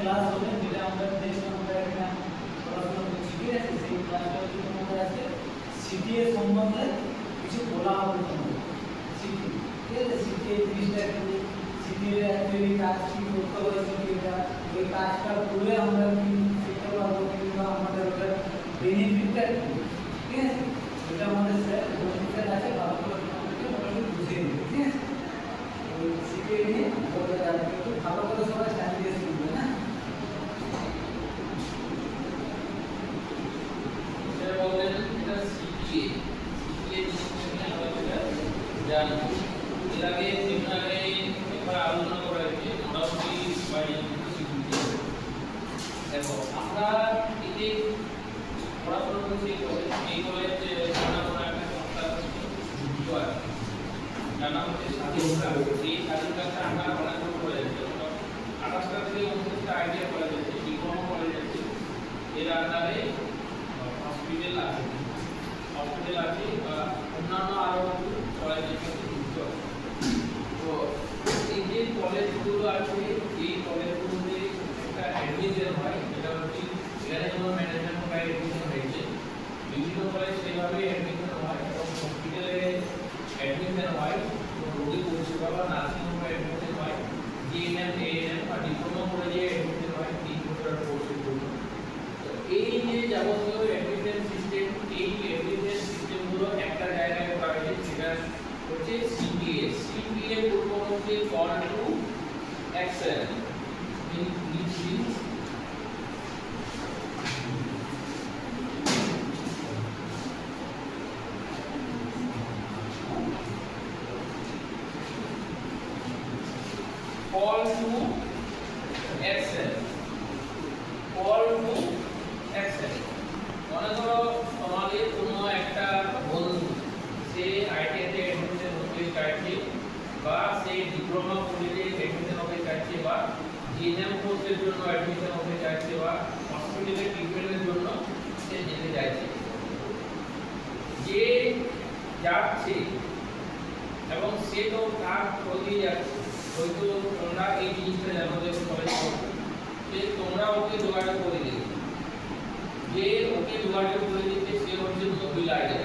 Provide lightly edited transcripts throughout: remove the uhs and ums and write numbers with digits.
Class হবে যেটা আমরা দেখলাম আমরা এখানে পড়াশোনা করছি ঠিক আছে সেই ক্লাসটা হচ্ছে তোমাদের আছে সিটি এর সম্বন্ধে কিছু বলা হবে তোমাদের সিটি ঠিক আছে সিটি এই জিনিসটা একটু সিটি এর অ্যাকচুয়ালি কাজ কি করতে হয় সিটিটা ওই কাজটা করে আমরা কি শিখতে পারবো কিংবা আমাদের ওটার বেনিফিটটা কি ঠিক আছে এটা আমাদের স্যার বেনিফিট আছে ভালো করে তোমাদেরকে মোটামুটি বুঝিয়ে দেবে ঠিক আছে ওই সিটি নিয়ে বলতে যাবে একটু ভালো করে সবাই টাইম দিয়ে শুনবে না স্যার বলেন এটা সিটিএ জিনিসটা আমরা যেটা জানি এর আগে সেমিনারে একবার আলোচনা করা হয়েছে মোটামুটি বাইরে দেখো আমরা এই যে পড়াশোনা করছি এই কলেজে জানা কোনো একটা সংস্থা যুক্ত আছে জানা হচ্ছে স্বাধীনতা এই স্বাধীনতাটা আমরা অনেকগুলো কলেজ আছে 28টা থেকে 29টা আইডিয়া কলেজ আছে ডিপ্লোমা কলেজ আছে এর আন্ডারে হসপিটাল আছে বা অন্যান্য আরো কলেজের সাথে যুক্ত আছে তো এই যে কলেজগুলো আছে এই কলেজগুলোতে একটা অ্যাডমিশন হয় যেটা হচ্ছে এখানে যেমন ম্যানেজমেন্ট বা অ্যাডমিশন হয়েছে বিভিন্ন কলেজ সেভাবে অ্যাডমিশন হয় এবং হসপিটালে অ্যাডমিশন হয় রোগী পরিষেবা বা নার্সিং হোমে অ্যাডমিশন হয় জিএনএম এএনএম বা ডিপ্লোমা কলেজে অ্যাডমিশন হয় 3 বছরের কোর্সের জন্য তো এই যে যাবতীয় অ্যাডমিশন সিস্টেম এই অ্যাডমিশন সিস্টেমগুলো একটা জায়গায় করা হয়েছে সেটা হচ্ছে সিপিএ এর পূর্ব হচ্ছে call to action means call to action মনে করো তোমাদের কোনো একটা বন্ধু সে আইটিআইতে অ্যাডমিশন হতে চাইছে বা সে ডিপ্লোমা কলেজে অ্যাডমিশন হতে চাইছে বা জিএনএম কোর্সের জন্য অ্যাডমিশন হতে চাইছে বা হসপিটালে ট্রিটমেন্টের জন্য সে যেতে চাইছে যে যাচ্ছে এবং সে তো তার প্রতি যাচ্ছে হয়তো তোমরা এই জিনিসটা জানো যে কলেজ যে তোমরা ওকে যোগাযোগ করে দিলে যে ওকে যোগাযোগ করে দিতে সে হচ্ছে মোবিলাইজার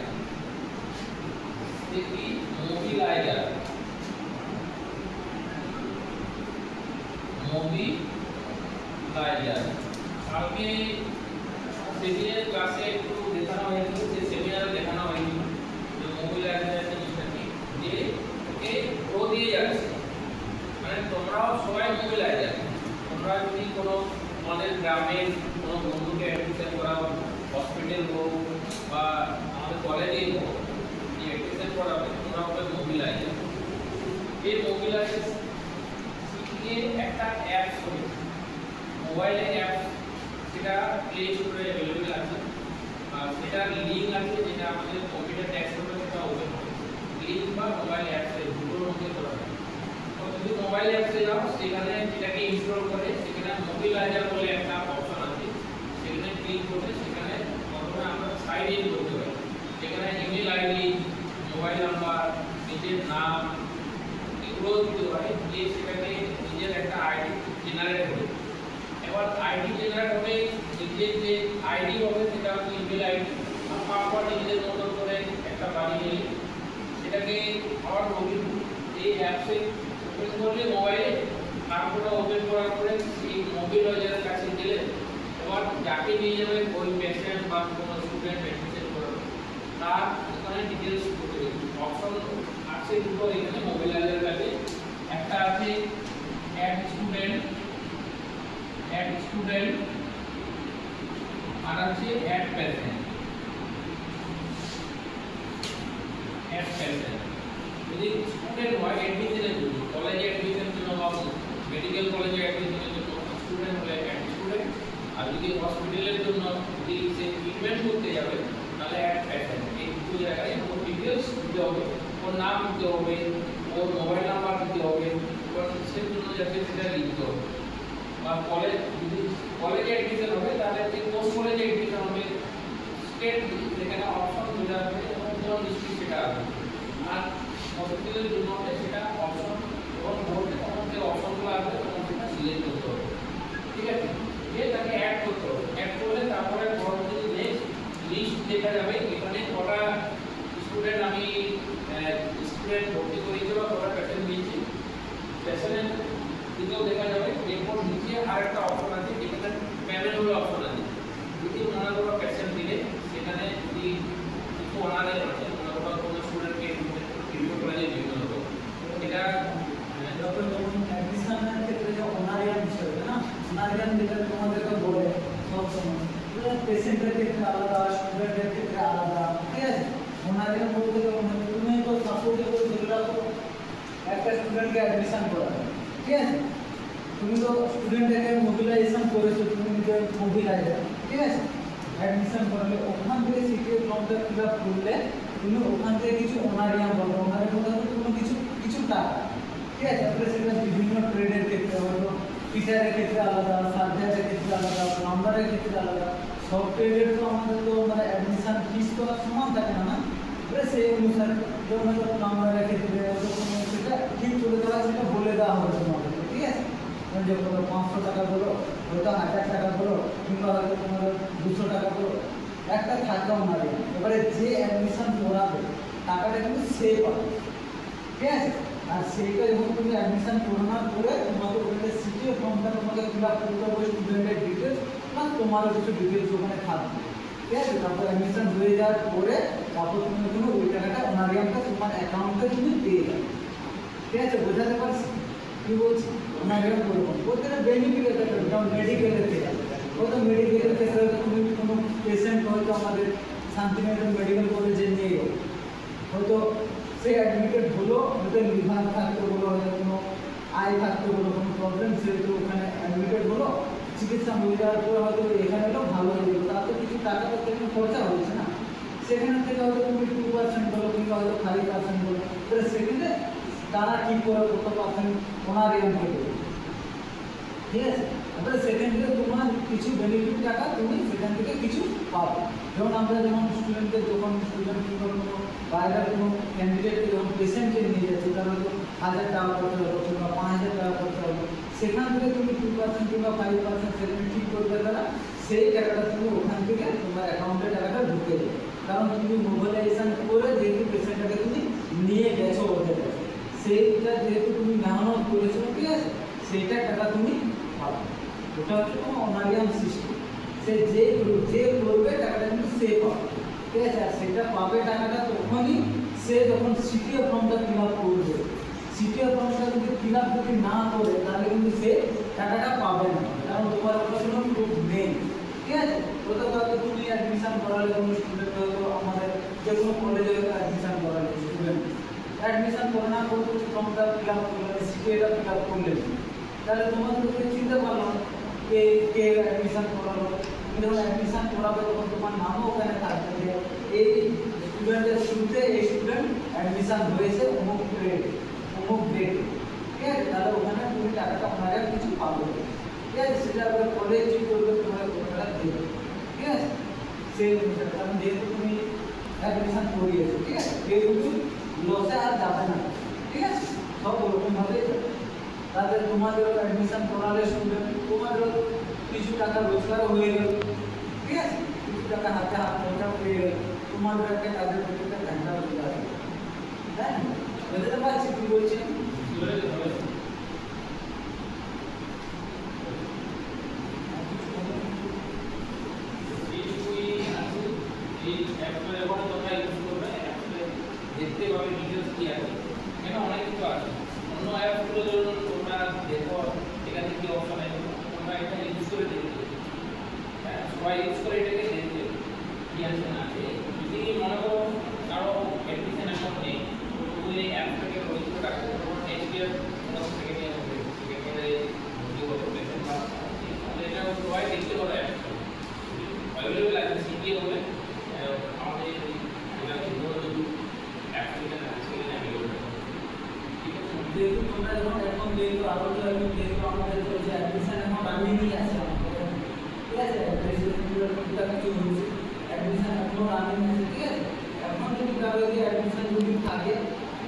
কি মোবিলাইজার কালকে সেমিনার ক্লাসে একটু দেখানো হয়েছিল যে সেমিনারে দেখানো হয়েছিল যে মোবিলাইজার জিনিসটা কি যে ওকে প্রো দিয়ে যাচ্ছে মানে তোমরাও সবাই মোবিলাইজার তোমরা যদি কোনো আমাদের গ্রামের কোনো বন্ধুকে অ্যাডমিশন করাও হসপিটাল হোক বা আমাদের কলেজে হোক যে অ্যাডমিশন করাবে তোমরা ওকে মোবিলাইজার এই মোবিলাইজার শিখিয়ে একটা অ্যাপস হয়েছে মোবাইলে অ্যাপস সেটা প্লে স্টোরে অ্যাভেলেবল আছে আর সেটার লিঙ্ক আছে যেটা আমাদের কম্পিউটার ডেস্কটপে সেটা ওপেন হবে লিঙ্ক বা মোবাইল অ্যাপসে দুটোর মধ্যে করা হবে যদি মোবাইল অ্যাপসে যাও সেখানে যেটাকে ইনস্টল করে সেখানে মোবিলাইজার বলে একটা অপশন আছে সেখানে ক্লিক করলে সেখানে প্রথমে আমরা সাইন ইন করতে পারি সেখানে ইমেল আইডি মোবাইল নাম্বার নিজের নাম এগুলো দিতে হয় দিয়ে সেটাকে নিজের একটা আইডি জেনারেট হবে এবার আইডি জেনারেট হবে নিজের যে আইডি হবে সেটা হচ্ছে ইমেল আইডি আর পাসওয়ার্ড নিজের মতো করে একটা বানিয়ে নিলে সেটাকে আবার লগ ইন এই অ্যাপসে ওপেন করলে মোবাইলে তারপরে ওপেন করার পরে এই মোবিলাইজারের কাছে গেলে এবার যাকে নিয়ে যাবে ওই পেশেন্ট বা কোনো স্টুডেন্ট অ্যাডমিশন করাবে তার ওখানে ডিটেইলস করতে হবে অপশন আছে দুটো এখানে মোবিলাইজারের কাছে একটা আছে অ্যাড স্টুডেন্ট আর আছে অ্যাড পেশেন্ট যদি স্টুডেন্ট হয় অ্যাডমিশনের জন্য কলেজে অ্যাডমিশনের জন্য বা মেডিকেল কলেজে অ্যাডমিশনের জন্য স্টুডেন্ট হলে অ্যাড স্টুডেন্ট আর যদি হসপিটালের জন্য যদি সে ট্রিটমেন্ট করতে যাবে তাহলে অ্যাড পেশেন্ট এই দুটো জায়গায় ওর ডিটেলস দিতে হবে ওর নাম দিতে হবে ওর মোবাইল নাম্বার দিতে হবে ওর কিসের জন্য যাচ্ছে সেটা লিখতে হবে বা কলেজ যদি কলেজে অ্যাডমিশন হবে তাহলে কোন কলেজে অ্যাডমিশন হবে স্টেট যেখানে অপশন যেটা আছে এবং কোন ডিস্ট্রিক্ট সেটা আছে আর হসপিটালের জন্য হবে সেটা অপশন এবং বোর্ডে তখন যে অপশনগুলো আসবে তখন সেটা সিলেক্ট করতে হবে ঠিক আছে এজেন্টের ক্ষেত্রে আলাদা, স্টুডেন্টের ক্ষেত্রে আলাদা, ঠিক আছে। অনারিয়াম বলতে তুমি তো সাপোজ ধরে রাখো একটা স্টুডেন্টকে অ্যাডমিশন করাবে, ঠিক আছে। তুমি তো স্টুডেন্টকে মোবিলাইজেশন করেছো, তুমি নিজে মোবিলাইজার, ঠিক আছে। অ্যাডমিশন করালে ওখান থেকে সিটিএ ফর্মটা ফিল আপ করলে তুমি ওখান থেকে কিছু অনারিয়াম পাবে। অনারিয়াম বলতে তুমি কিছু টাকা, ঠিক আছে। তারপরে সেটা বিভিন্ন ট্রেডের ক্ষেত্রে হয়তো টিচারের ক্ষেত্রে আলাদা, সার্জারের ক্ষেত্রে আলাদা, প্লাম্বারের ক্ষেত্রে আলাদা। সব ট্রেডের তো আমাদের তো মানে অ্যাডমিশন ফিস তো সমান থাকে না, না। এবারে সেই অনুসারে যেমন হয়তো প্লাম্বারের ক্ষেত্রে হয়তো কোনো সেটা ঠিক করে দেওয়া, সেটা বলে দেওয়া হবে তোমাদের, ঠিক আছে। যে কোনো 500 টাকা বলো, হয়তো 1000 টাকা বলো, কিংবা হয়তো তোমাদের 200 টাকা বলো, একটা থাকবে অনারিয়াম। এবারে যে অ্যাডমিশন করাবে টাকাটা কিন্তু সে পাবে, ঠিক আছে। আর সেইটা যখন তুমি অ্যাডমিশন করানোর পরে তোমাকে ওখানে সিটিএ ফর্মটা তোমাকে ফিল আপ করতে হবে, স্টুডেন্টের ডিটেলস প্লাস তোমারও কিছু ডিটেলস ওখানে থাকবে, ঠিক আছে। তারপর অ্যাডমিশন হয়ে যাওয়ার পরে তারপর তুমি কোনো ওই টাকাটা অনারিয়ামটা তোমার অ্যাকাউন্টে তুমি পেয়ে যাবে, ঠিক আছে। বোঝাতে পারছি কি বলছি? অনারিয়াম করবো ওদের বেনিফিট আছে, যেমন মেডিকেলের ক্ষেত্রে হয়তো মেডিকেলের ক্ষেত্রে হয়তো তুমি কোনো পেশেন্ট হয়তো আমাদের শান্তিনিকেতন মেডিকেল কলেজে নিয়ে গেলো, হয়তো সে অ্যাডমিটেড হলো, হয়তো লিভার থাকতে হলো, হয়তো কোনো আই থাকতে হলো, কোনো প্রবলেম, সেহেতু ওখানে অ্যাডমিটেড হলো, চিকিৎসা হয়ে যাওয়ার পরে হয়তো এখানে এলো, ভালো হয়ে গেলো, তার তো কিছু টাকা তো তেমন খরচা হচ্ছে না। সেখান থেকে হয়তো তুমি 2% বলো কিংবা হয়তো 5% বলো, তাহলে সেখানে তারা ঠিক করে কত পার্সেন্ট অনারিয়াম থেকে, ঠিক আছে। তারপরে সেখান থেকে তোমার কিছু বেনিফিট টাকা তুমি সেখান থেকে কিছু পাবে। যেমন আমরা যেমন স্টুডেন্টদের যখন স্টুডেন্ট কিংবা কোনো বাইরের কোনো ক্যান্ডিডেটকে যখন পেশেন্টকে নিয়ে যাচ্ছি, তার হয়তো 1000 টাকা খরচা হলো কিংবা 5000 টাকা খরচা হলো, সেখান থেকে তুমি 2% কিংবা 5% সেখানে ঠিক করবে, তারা সেই টাকাটা তুমি ওখান থেকে তোমার অ্যাকাউন্টে টাকাটা ঢুকে যাবে। কারণ তুমি মোবিলাইজেশন করে যেহেতু পেশেন্টটাকে তুমি নিয়ে গেছো ওদের কাছে, সেইটা যেহেতু তুমি মেহনত করেছো, ঠিক আছে, সেইটা টাকা তুমি পাবে। ওটা হচ্ছে তোমার অনারিয়াম সিস্টেম। সে যে করবে টাকাটা কিন্তু সে পাবে, ঠিক আছে। আর সেটা পাবে টাকাটা তখনই সে যখন সিটিএ ফর্মটা ফিল আপ করবে। সিটিএ ফর্মটা যদি ফিল আপ যদি না করে তাহলে কিন্তু সে টাকাটা পাবে না, কারণ তোমার ওটা কোনো প্রুফ নেই, ঠিক আছে। ওটা হয়তো তুমি অ্যাডমিশন করালে কোনো স্টুডেন্ট হয়তো আমাদের যে কোনো কলেজে অ্যাডমিশন করালে স্টুডেন্ট অ্যাডমিশন করানোর পর তুমি ফর্মটা ফিল আপ করলে, সিটিএটা ফিল আপ করলে, তাহলে তোমাদেরকে চিনতে পারলাম কে কে অ্যাডমিশন করালো। তুমি যখন অ্যাডমিশন করাবে তখন তোমার নামও ওখানে থাকবে যে এই স্টুডেন্টের শুরুতে এই স্টুডেন্ট অ্যাডমিশন হয়েছে অমুক গ্রেড অমুক ডেট, ঠিক আছে। তাহলে ওখানে তুমি টাকাটা আপনারা কিছু পাবে, ঠিক আছে। সেটা আবার কলেজ ঠিক করবে, তোমার টাকা দেবে, ঠিক আছে। সেই অনুসারে কারণ যেহেতু তুমি অ্যাডমিশন করিয়েছো, ঠিক আছে, যেহেতু লসে আর যাবে না, ঠিক আছে। সব ওরকমভাবেই যাবে। তাদের তোমাদের অ্যাডমিশন করালে স্টুডেন্ট তোমাদেরও কিছু টাকা রোজগারও হয়ে গেল, ঠিক আছে। কিছু টাকা হাতে হাত খরচা হয়ে গেল, তোমাদের একটা কাজের প্রতি একটা ঘন্টা হয়ে যাবে, তাই না? বুঝতে পারছি কি বলছি? দেখতে পাবে ডিটেলস কি আছে, এখানে অনেক কিছু আছে। অন্য অ্যাপগুলো ধরুন তোমরা দেখো এখানে কি অপশন আছে, তোমরা এটা ইউজ করে দেখতে, হ্যাঁ সবাই ইউজ করে এটাকে দেখতে কি আছে না আছে। যদি মনে করো কারো অ্যাপ্লিকেশন অ্যাকাউন্ট নেই, তুমি এই অ্যাপটাকে রেজিস্টার রাখতে তখন নেক্সট ইয়ার সেকেন্ড ইয়ারে কি হবে পেশেন্ট বা তাহলে এটা সবাই দেখতে পাবে। অ্যাভেলেবল আছে সিটিএ বলে আমাদের এটা অ্যাপ্লিকেশন আছে অ্যাভেলেবল। যেহেতু তোমরা যখন এখন যেহেতু আরো যেহেতু আমাদের যে অ্যাডমিশন এখন রানিংই আছে, ঠিক আছে। রেজিস্ট্রেশনটা কিছু হয়েছে, অ্যাডমিশন এখনো রানিং আছে, ঠিক আছে। এখন যদি কারো যদি অ্যাডমিশন যদি থাকে,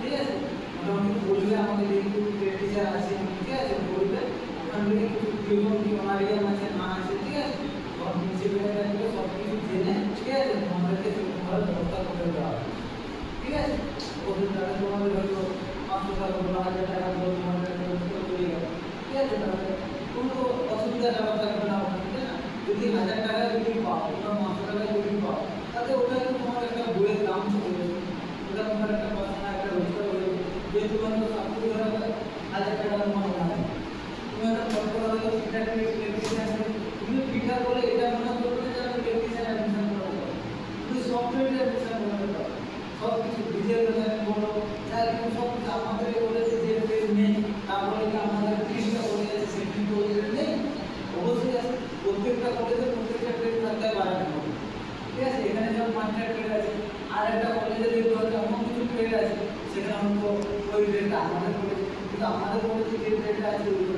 ঠিক আছে, মোটামুটি বললে আমাদের যেহেতু টিচার আছে, ঠিক আছে, বলবে ওখান থেকে কেমন কি অনারিয়াম আছে না আছে, ঠিক আছে, সব প্রিন্সিপাল সব কিছু জেনে, ঠিক আছে, আমাদেরকে তোমার ব্যবস্থা করে দেওয়া হবে, ঠিক আছে। ওদের দ্বারা তোমাদের হয়তো 500 টাকা বলো, 1000 টাকা বলো, তোমাদের ব্যবস্থা করে গেল, ঠিক আছে। তাহলে কোনো অসুবিধা থাকবে না ওখানে, ঠিক না। যদি 1000 টাকা যদি পাও কিংবা 500 টাকা যদি পাও, তাতে ওটা কিন্তু তোমার একটা বইয়ের দাম চলে যাবে, ওটা তোমার একটা পার্সোনাল একটা রোজগার হয়ে যাবে। যেহেতু হয়তো সাপোজ ধরো 1000 টাকা তোমার লাগে, তুমি একটা ফটো হয়তো ফিটার তুমি ফিটার বলে এটা মনে করবে যে আমি টেকনিশিয়ান 100 ট্রেড আছে, আর একটা কলেজে দেখতে হচ্ছে এমন কিছু ট্রেড আছে সেখানে হয়তো ওই ট্রেডটা আমাদের কলেজ, কিন্তু আমাদের কলেজে যে ট্রেডটা আছে ওইগুলো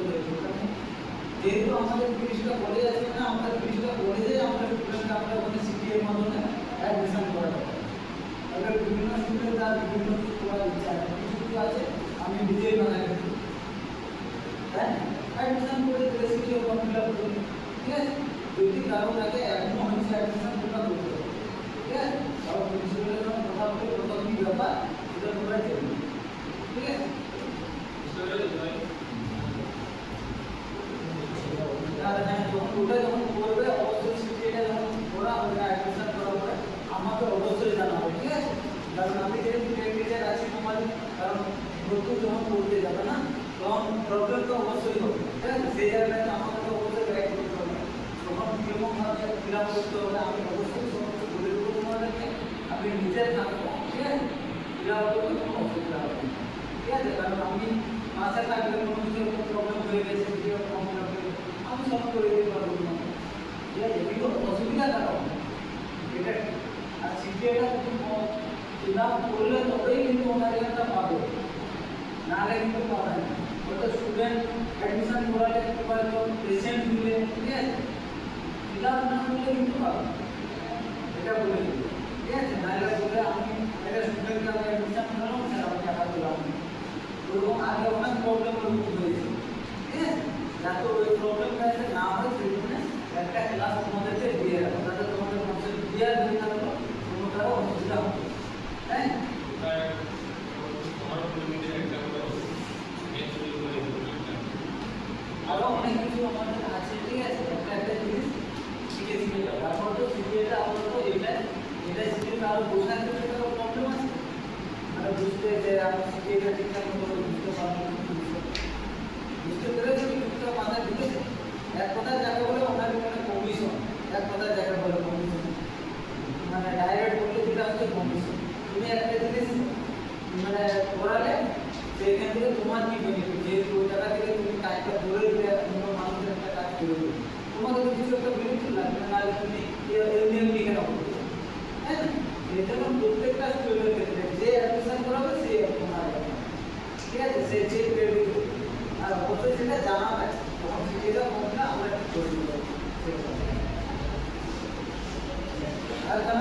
যেহেতু আমাদের 30টা কলেজ আছে না, আমাদের 30টা কলেজে আমরা স্টুডেন্টকে আমরা ওখানে সিটিএ এর মাধ্যমে অ্যাডমিশন করাতে পারি। এবার বিভিন্ন স্টুডেন্ট তার বিভিন্ন কিছু করার ইচ্ছা আছে, কিছু কিছু আছে আমি নিজেই বানাই তাই অ্যাডমিশন করে দিলে সিটিএ ফর্ম ফিল আপ করি, ঠিক আছে। যদি কারো লাগে এখনো হচ্ছে অ্যাডমিশন তোমরা করতে পারো, ঠিক আছে। কারো প্রিন্সিপালের সঙ্গে কথা বলে কত কি ব্যাপার সেটা তোমরা জেনে, ঠিক আছে। যখন ওটা যখন করবে অবশ্যই সিটিটা যখন করা হবে অ্যাডমিশন করা হবে আমাকে অবশ্যই জানাবে, ঠিক আছে। কারণ আমি যেহেতু টিচার আছি তোমার, কারণ নতুন যখন করতে যাবে না তখন প্রবলেম তো অবশ্যই হবে, ঠিক আছে। সেই জায়গায় আমাকে তো অবশ্যই গাইড করতে হবে, তখন কীরকমভাবে ফিল আপ করতে হবে আমি অবশ্যই সমস্ত বলে দেবো তোমাদেরকে, আমি নিজে থাকবো, ঠিক আছে। ফিল আপ করতে কোনো অসুবিধা হবে না, ঠিক আছে। কারণ আমি মাসে থাকলে কোনো কিছু প্রবলেম হয়ে গেছে আমি সলভ করে দিতে পারবো না, ঠিক আছে। কিন্তু অসুবিধা কারণ এটা আর সিটিএটা কিন্তু ফিল আপ করলে তবেই কিন্তু ওনার এখানটা পাবে, নাহলে কিন্তু পাবে না। ওটা স্টুডেন্ট অ্যাডমিশন করালে তোমার পেশেন্ট দিলে, ঠিক আছে, ফিল আপ না করলে কিন্তু পাবে না, এটা বলে দিই, ঠিক আছে। নাহলে বলে আমি একটা স্টুডেন্টকে আমি অ্যাডমিশন করালাম স্যার আমি টাকা দিলাম, ওরকম আগে অনেক প্রবলেম হয়েছে, ঠিক আছে। যাতে ওই প্রবলেমটা না হয় সেই জন্য একটা ক্লাস তোমাদেরকে দিয়ে রাখো, যাতে তোমাদের কনসেপ্ট ক্লিয়ার হয়ে থাকলো, কোনো কারো অসুবিধা হবে, তাই আরো অনেক কিছু আমাদের আছে, ঠিক আছে। একটা একটা জিনিস শিখে শিখে যাও, তারপর তো সিটিএটা আপাতত এটা শিখে আরো বোঝার ক্ষেত্রে কারো প্রবলেম আছে, মানে বুঝতে যে আমি সিটিএটা ঠিকঠাক মতো বুঝতে পারবো না, বুঝতে পেরেছি কিছুটা মাথায় ঢুকেছে। এক কথায় যাকে বলে ওনার মানে কমিশন, এক কথায় যাকে বলে কমিশন, মানে ডাইরেক্ট বলতে যেটা হচ্ছে কমিশন। তুমি একটা জিনিস মানে করালে সেইখান থেকে তোমার কি বেনিফিট, যেহেতু ওই জায়গা থেকে তুমি কাজটা করে দিলে অন্য মানুষের একটা কাজ করে দিলে তোমাকে তো কিছু একটা বেনিফিট লাগবে, নাহলে তুমি এমনি এমনি কেন করবে, তাই না। এই জন্য প্রত্যেকটা স্টুডেন্টের ক্ষেত্রে যে অ্যাডমিশন করাবে সে তোমার, ঠিক আছে, সে যে পেড আর অবশ্যই সেটা জানাবে তখন সেটা কোনটা আমরা ঠিক করে দেবো। আর কেন